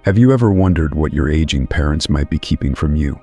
Have you ever wondered what your aging parents might be keeping from you?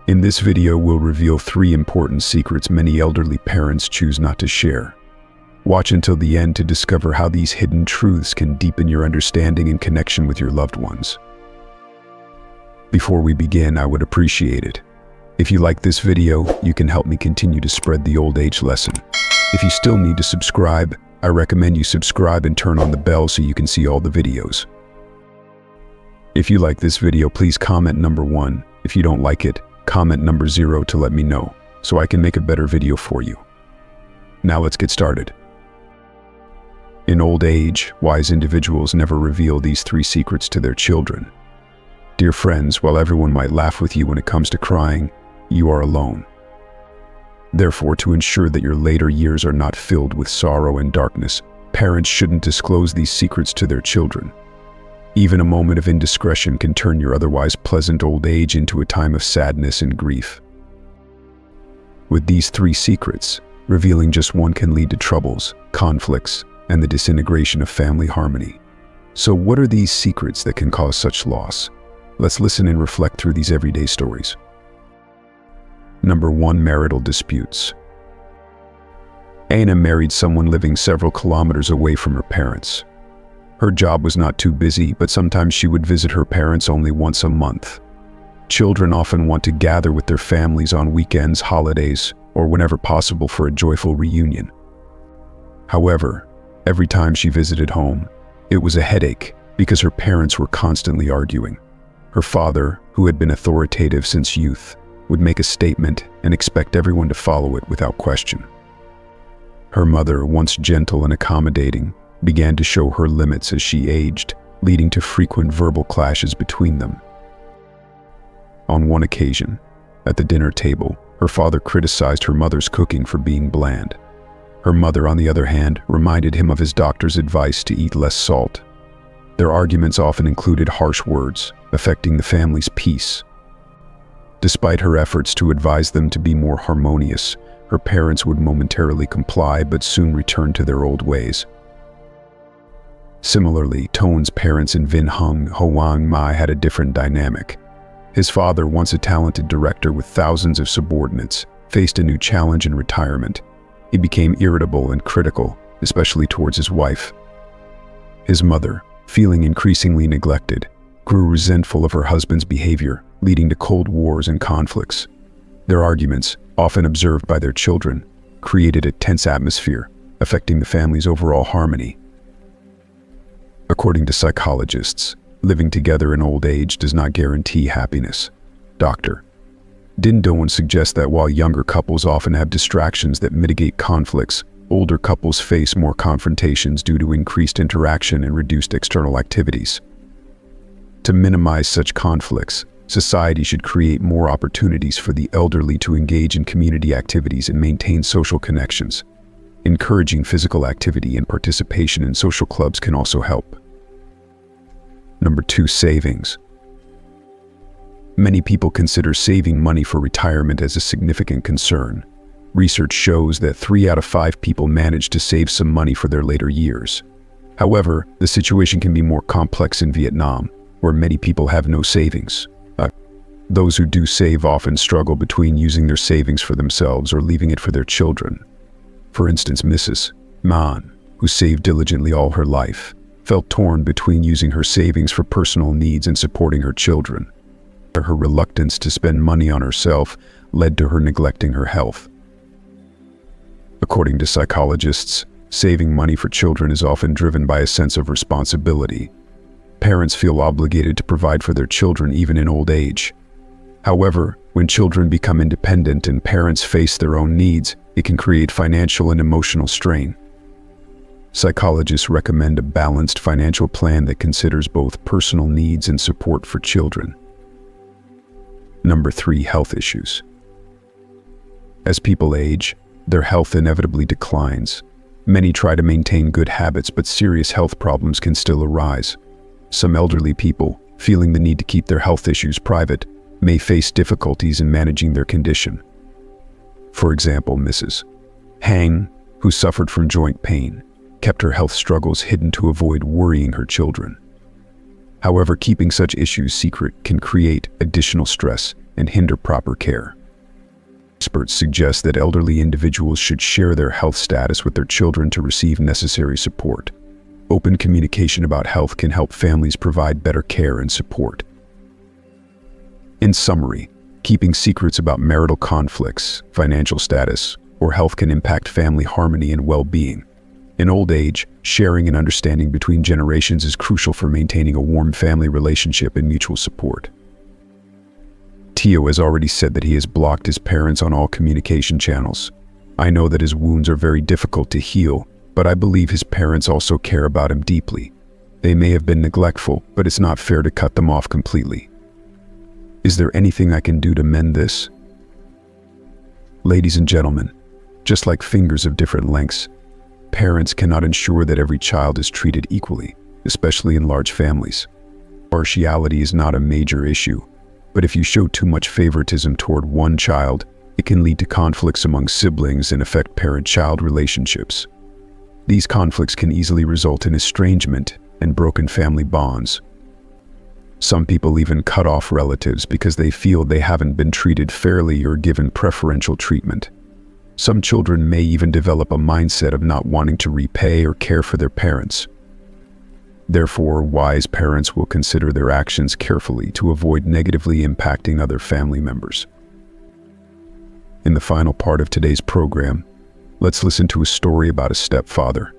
In this video, we'll reveal 3 important secrets many elderly parents choose not to share. Watch until the end to discover how these hidden truths can deepen your understanding and connection with your loved ones. Before we begin, I would appreciate it if you like this video. You can help me continue to spread the old age lesson. If you still need to subscribe, I recommend you subscribe and turn on the bell so you can see all the videos. If you like this video, please comment number 1. If you don't like it, comment number 0 to let me know, so I can make a better video for you. Now let's get started. In old age, wise individuals never reveal these 3 secrets to their children. Dear friends, while everyone might laugh with you when it comes to crying, you are alone. Therefore, to ensure that your later years are not filled with sorrow and darkness, parents shouldn't disclose these secrets to their children. Even a moment of indiscretion can turn your otherwise pleasant old age into a time of sadness and grief. With these 3 secrets, revealing just one can lead to troubles, conflicts, and the disintegration of family harmony. So what are these secrets that can cause such loss? Let's listen and reflect through these everyday stories. Number 1. Marital disputes. Anna married someone living several kilometers away from her parents. Her job was not too busy, but sometimes she would visit her parents only once a month. Children often want to gather with their families on weekends, holidays, or whenever possible for a joyful reunion. However, every time she visited home, it was a headache because her parents were constantly arguing. Her father, who had been authoritative since youth, would make a statement and expect everyone to follow it without question. Her mother, once gentle and accommodating, began to show her limits as she aged, leading to frequent verbal clashes between them. On one occasion, at the dinner table, her father criticized her mother's cooking for being bland. Her mother, on the other hand, reminded him of his doctor's advice to eat less salt. Their arguments often included harsh words, affecting the family's peace. Despite her efforts to advise them to be more harmonious, her parents would momentarily comply but soon return to their old ways. Similarly, Tone's parents in Vinh Hung, Hoang Mai had a different dynamic. His father, once a talented director with thousands of subordinates, faced a new challenge in retirement. He became irritable and critical, especially towards his wife. His mother, feeling increasingly neglected, grew resentful of her husband's behavior, leading to cold wars and conflicts. Their arguments, often observed by their children, created a tense atmosphere, affecting the family's overall harmony. According to psychologists, living together in old age does not guarantee happiness. Dr. Din Doan suggests that while younger couples often have distractions that mitigate conflicts, older couples face more confrontations due to increased interaction and reduced external activities. To minimize such conflicts, society should create more opportunities for the elderly to engage in community activities and maintain social connections. Encouraging physical activity and participation in social clubs can also help. Number 2. Savings. Many people consider saving money for retirement as a significant concern. Research shows that 3 out of 5 people manage to save some money for their later years. However, the situation can be more complex in Vietnam, where many people have no savings. Those who do save often struggle between using their savings for themselves or leaving it for their children. For instance, Mrs. Man, who saved diligently all her life, felt torn between using her savings for personal needs and supporting her children. Her reluctance to spend money on herself led to her neglecting her health. According to psychologists, saving money for children is often driven by a sense of responsibility. Parents feel obligated to provide for their children even in old age. However, when children become independent and parents face their own needs, it can create financial and emotional strain. Psychologists recommend a balanced financial plan that considers both personal needs and support for children. Number 3. Health issues. As people age, their health inevitably declines. Many try to maintain good habits, but serious health problems can still arise. Some elderly people, feeling the need to keep their health issues private, may face difficulties in managing their condition. For example, Mrs. Hang, who suffered from joint pain, kept her health struggles hidden to avoid worrying her children. However, keeping such issues secret can create additional stress and hinder proper care. Experts suggest that elderly individuals should share their health status with their children to receive necessary support. Open communication about health can help families provide better care and support. In summary, keeping secrets about marital conflicts, financial status, or health can impact family harmony and well-being. In old age, sharing and understanding between generations is crucial for maintaining a warm family relationship and mutual support. Tio has already said that he has blocked his parents on all communication channels. I know that his wounds are very difficult to heal, but I believe his parents also care about him deeply. They may have been neglectful, but it's not fair to cut them off completely. Is there anything I can do to mend this? Ladies and gentlemen, just like fingers of different lengths, parents cannot ensure that every child is treated equally, especially in large families. Partiality is not a major issue, but if you show too much favoritism toward one child, it can lead to conflicts among siblings and affect parent-child relationships. These conflicts can easily result in estrangement and broken family bonds. Some people even cut off relatives because they feel they haven't been treated fairly or given preferential treatment. Some children may even develop a mindset of not wanting to repay or care for their parents. Therefore, wise parents will consider their actions carefully to avoid negatively impacting other family members. In the final part of today's program, let's listen to a story about a stepfather.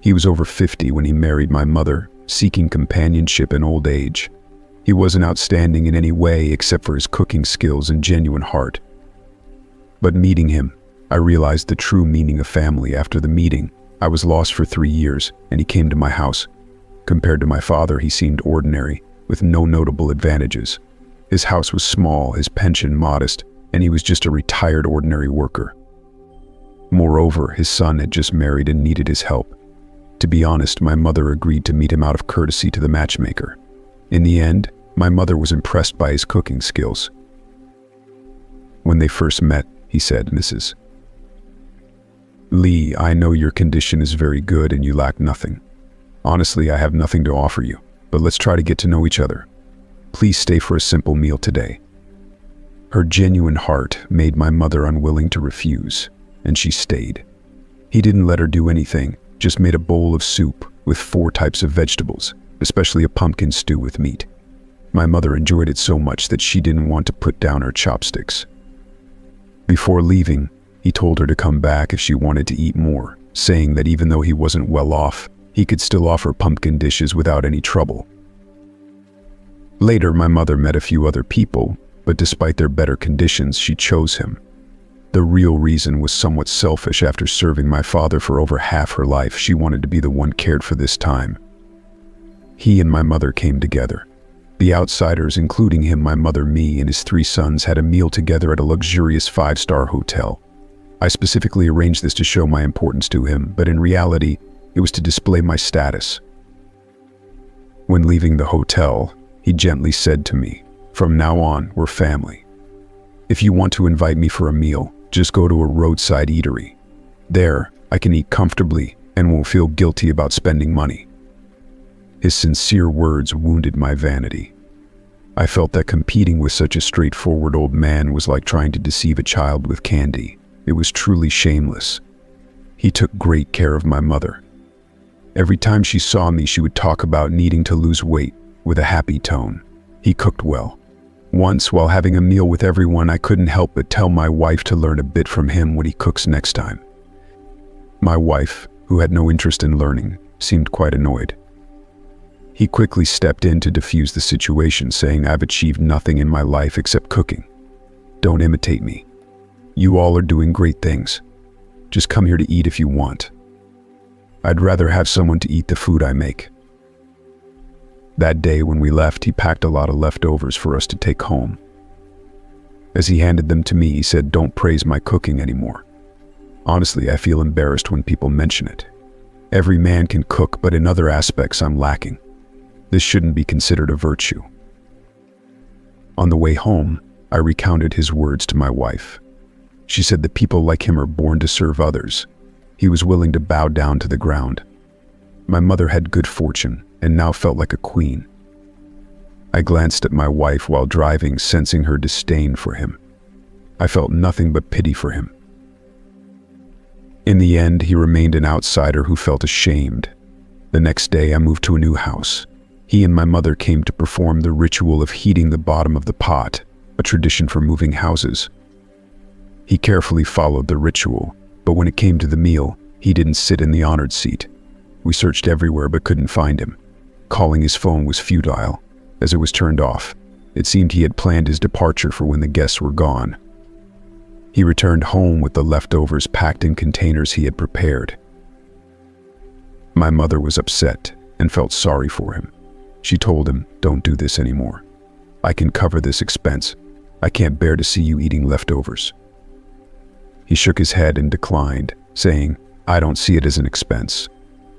He was over 50 when he married my mother, seeking companionship in old age. He wasn't outstanding in any way except for his cooking skills and genuine heart. But meeting him, I realized the true meaning of family. After the meeting, I was lost for 3 years, and he came to my house. Compared to my father, he seemed ordinary, with no notable advantages. His house was small, his pension modest, and he was just a retired ordinary worker. Moreover, his son had just married and needed his help. To be honest, my mother agreed to meet him out of courtesy to the matchmaker. In the end, my mother was impressed by his cooking skills. When they first met, he said, "Mrs. Lee, I know your condition is very good and you lack nothing. Honestly, I have nothing to offer you, but let's try to get to know each other. Please stay for a simple meal today." Her genuine heart made my mother unwilling to refuse, and she stayed. He didn't let her do anything, just made a bowl of soup with 4 types of vegetables, especially a pumpkin stew with meat. My mother enjoyed it so much that she didn't want to put down her chopsticks. Before leaving, he told her to come back if she wanted to eat more, saying that even though he wasn't well off, he could still offer pumpkin dishes without any trouble. Later, my mother met a few other people, but despite their better conditions, she chose him. The real reason was somewhat selfish. After serving my father for over half her life, she wanted to be the one cared for this time. He and my mother came together. The outsiders, including him, my mother, me, and his 3 sons, had a meal together at a luxurious 5-star hotel. I specifically arranged this to show my importance to him, but in reality, it was to display my status. When leaving the hotel, he gently said to me, "From now on, we're family. If you want to invite me for a meal, just go to a roadside eatery. There, I can eat comfortably and won't feel guilty about spending money." His sincere words wounded my vanity. I felt that competing with such a straightforward old man was like trying to deceive a child with candy. It was truly shameless. He took great care of my mother. Every time she saw me, she would talk about needing to lose weight with a happy tone. He cooked well. Once, while having a meal with everyone, I couldn't help but tell my wife to learn a bit from him when he cooks next time. My wife, who had no interest in learning, seemed quite annoyed. He quickly stepped in to defuse the situation, saying, "I've achieved nothing in my life except cooking. Don't imitate me. You all are doing great things. Just come here to eat if you want. I'd rather have someone to eat the food I make." That day when we left, he packed a lot of leftovers for us to take home. As he handed them to me, he said, "Don't praise my cooking anymore. Honestly, I feel embarrassed when people mention it. Every man can cook, but in other aspects I'm lacking. This shouldn't be considered a virtue." On the way home, I recounted his words to my wife. She said that people like him are born to serve others. He was willing to bow down to the ground. My mother had good fortune and now felt like a queen. I glanced at my wife while driving, sensing her disdain for him. I felt nothing but pity for him. In the end, he remained an outsider who felt ashamed. The next day, I moved to a new house. He and my mother came to perform the ritual of heating the bottom of the pot, a tradition for moving houses. He carefully followed the ritual, but when it came to the meal, he didn't sit in the honored seat. We searched everywhere but couldn't find him. Calling his phone was futile, as it was turned off. It seemed he had planned his departure for when the guests were gone. He returned home with the leftovers packed in containers he had prepared. My mother was upset and felt sorry for him. She told him, "Don't do this anymore. I can cover this expense. I can't bear to see you eating leftovers." He shook his head and declined, saying, "I don't see it as an expense.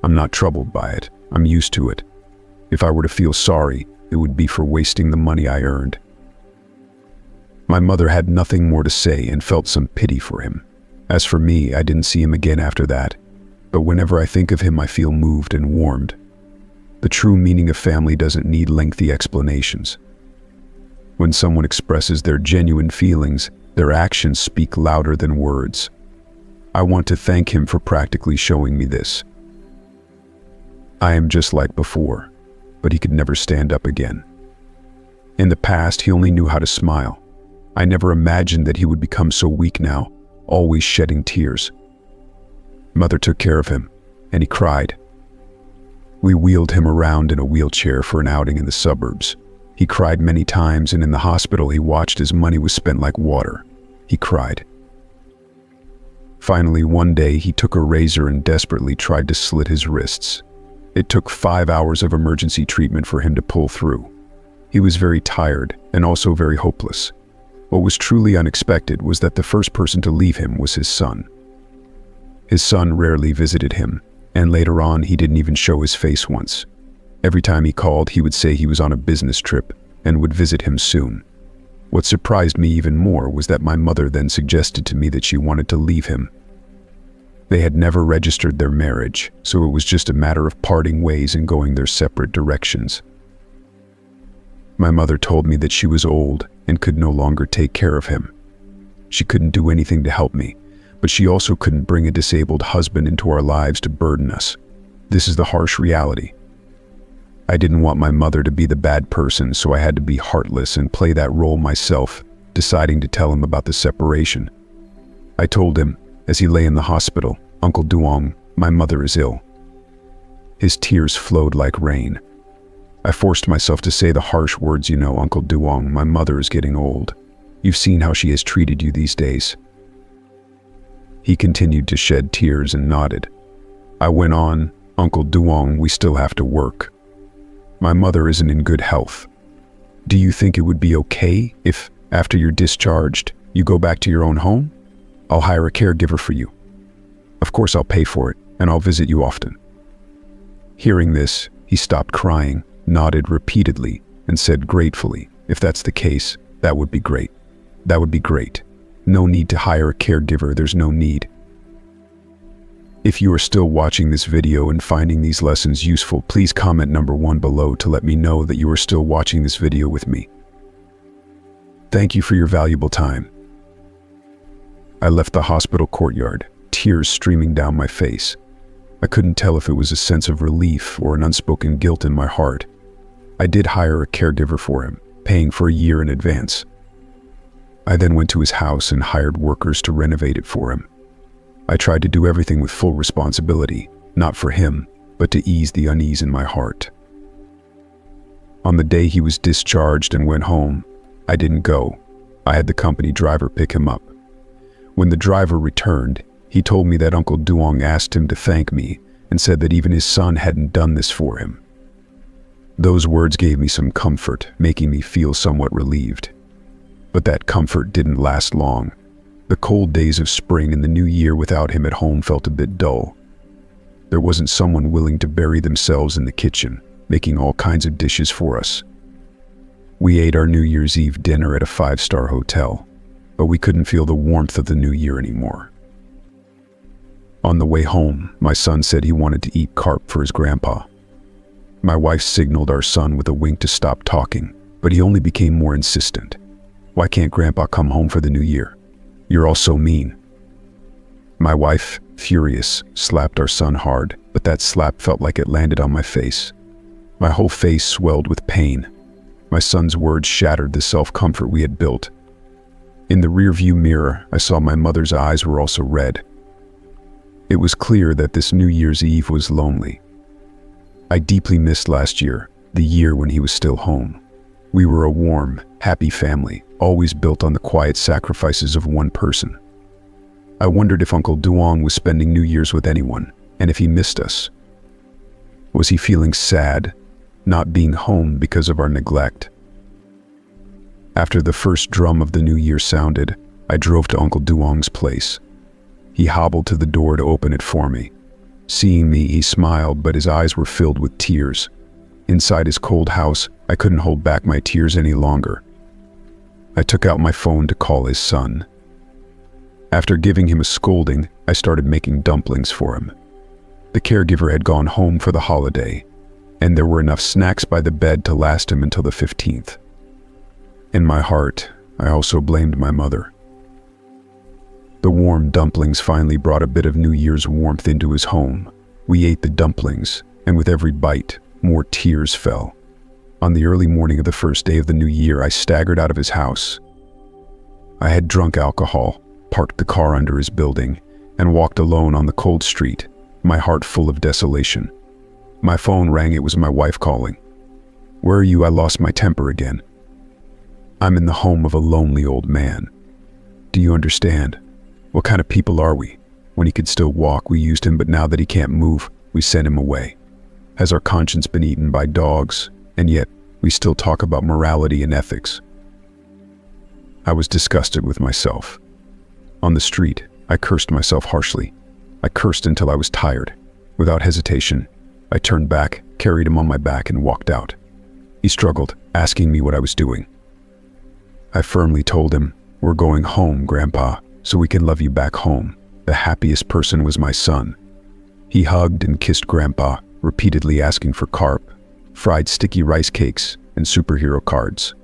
I'm not troubled by it. I'm used to it. If I were to feel sorry, it would be for wasting the money I earned." My mother had nothing more to say and felt some pity for him. As for me, I didn't see him again after that, but whenever I think of him, I feel moved and warmed. The true meaning of family doesn't need lengthy explanations. When someone expresses their genuine feelings, their actions speak louder than words. I want to thank him for practically showing me this. I am just like before, but he could never stand up again. In the past, he only knew how to smile. I never imagined that he would become so weak now, always shedding tears. Mother took care of him, and he cried. We wheeled him around in a wheelchair for an outing in the suburbs. He cried many times, and in the hospital he watched as money was spent like water. He cried. Finally, one day he took a razor and desperately tried to slit his wrists. It took 5 hours of emergency treatment for him to pull through. He was very tired and also very hopeless. What was truly unexpected was that the first person to leave him was his son. His son rarely visited him, and later on he didn't even show his face once. Every time he called, he would say he was on a business trip and would visit him soon. What surprised me even more was that my mother then suggested to me that she wanted to leave him. They had never registered their marriage, so it was just a matter of parting ways and going their separate directions. My mother told me that she was old and could no longer take care of him. She couldn't do anything to help me, but she also couldn't bring a disabled husband into our lives to burden us. This is the harsh reality. I didn't want my mother to be the bad person, so I had to be heartless and play that role myself, deciding to tell him about the separation. I told him, as he lay in the hospital, "Uncle Duong, my mother is ill." His tears flowed like rain. I forced myself to say the harsh words, "You know, Uncle Duong, my mother is getting old. You've seen how she has treated you these days." He continued to shed tears and nodded. I went on, "Uncle Duong, we still have to work. My mother isn't in good health. Do you think it would be okay if, after you're discharged, you go back to your own home? I'll hire a caregiver for you. Of course I'll pay for it, and I'll visit you often." Hearing this, he stopped crying, nodded repeatedly, and said gratefully, "If that's the case, that would be great. That would be great. No need to hire a caregiver, there's no need." If you are still watching this video and finding these lessons useful, please comment number 1 below to let me know that you are still watching this video with me. Thank you for your valuable time. I left the hospital courtyard, tears streaming down my face. I couldn't tell if it was a sense of relief or an unspoken guilt in my heart. I did hire a caregiver for him, paying for a year in advance. I then went to his house and hired workers to renovate it for him. I tried to do everything with full responsibility, not for him, but to ease the unease in my heart. On the day he was discharged and went home, I didn't go. I had the company driver pick him up. When the driver returned, he told me that Uncle Duong asked him to thank me and said that even his son hadn't done this for him. Those words gave me some comfort, making me feel somewhat relieved. But that comfort didn't last long. The cold days of spring and the new year without him at home felt a bit dull. There wasn't someone willing to bury themselves in the kitchen, making all kinds of dishes for us. We ate our New Year's Eve dinner at a 5-star hotel, but we couldn't feel the warmth of the new year anymore. On the way home, my son said he wanted to eat carp for his grandpa. My wife signaled our son with a wink to stop talking, but he only became more insistent. "Why can't Grandpa come home for the new year? You're all so mean." My wife, furious, slapped our son hard, but that slap felt like it landed on my face. My whole face swelled with pain. My son's words shattered the self-comfort we had built. In the rearview mirror, I saw my mother's eyes were also red. It was clear that this New Year's Eve was lonely. I deeply missed last year, the year when he was still home. We were a warm, happy family, always built on the quiet sacrifices of one person. I wondered if Uncle Duong was spending New Year's with anyone, and if he missed us. Was he feeling sad, not being home because of our neglect? After the first drum of the new year sounded, I drove to Uncle Duong's place. He hobbled to the door to open it for me. Seeing me, he smiled, but his eyes were filled with tears. Inside his cold house, I couldn't hold back my tears any longer. I took out my phone to call his son. After giving him a scolding, I started making dumplings for him. The caregiver had gone home for the holiday, and there were enough snacks by the bed to last him until the 15th. In my heart, I also blamed my mother. The warm dumplings finally brought a bit of New Year's warmth into his home. We ate the dumplings, and with every bite, more tears fell. On the early morning of the first day of the new year, I staggered out of his house. I had drunk alcohol, parked the car under his building, and walked alone on the cold street, my heart full of desolation. My phone rang. It was my wife calling. "Where are you? I lost my temper again." "I'm in the home of a lonely old man. Do you understand? What kind of people are we? When he could still walk, we used him, but now that he can't move, we sent him away. Has our conscience been eaten by dogs? And yet, we still talk about morality and ethics." I was disgusted with myself. On the street, I cursed myself harshly. I cursed until I was tired. Without hesitation, I turned back, carried him on my back, and walked out. He struggled, asking me what I was doing. I firmly told him, "We're going home, Grandpa, so we can love you back home." The happiest person was my son. He hugged and kissed Grandpa, repeatedly asking for carp, fried sticky rice cakes, and superhero cards.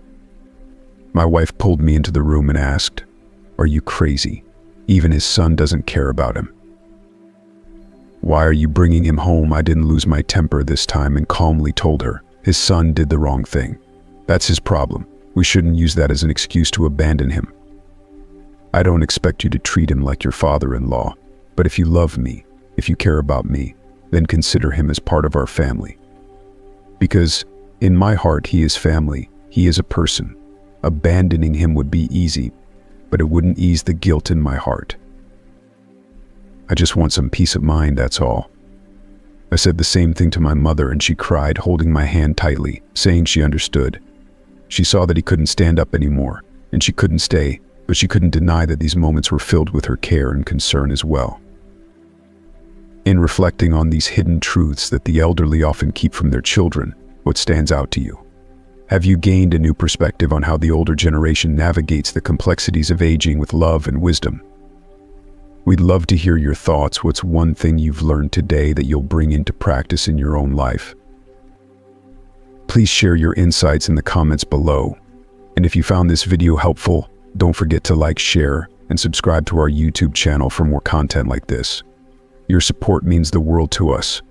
My wife pulled me into the room and asked, "Are you crazy? Even his son doesn't care about him." "Why are you bringing him home?" I didn't lose my temper this time and calmly told her, "His son did the wrong thing. That's his problem. We shouldn't use that as an excuse to abandon him. I don't expect you to treat him like your father-in-law, but if you love me, if you care about me, then consider him as part of our family. Because in my heart, he is family. He is a person. Abandoning him would be easy, but it wouldn't ease the guilt in my heart. I just want some peace of mind, that's all." I said the same thing to my mother, and she cried, holding my hand tightly, saying she understood. She saw that he couldn't stand up anymore, and she couldn't stay, but she couldn't deny that these moments were filled with her care and concern as well. In reflecting on these hidden truths that the elderly often keep from their children, what stands out to you? Have you gained a new perspective on how the older generation navigates the complexities of aging with love and wisdom? We'd love to hear your thoughts. What's one thing you've learned today that you'll bring into practice in your own life? Please share your insights in the comments below. And if you found this video helpful, don't forget to like, share, and subscribe to our YouTube channel for more content like this. Your support means the world to us.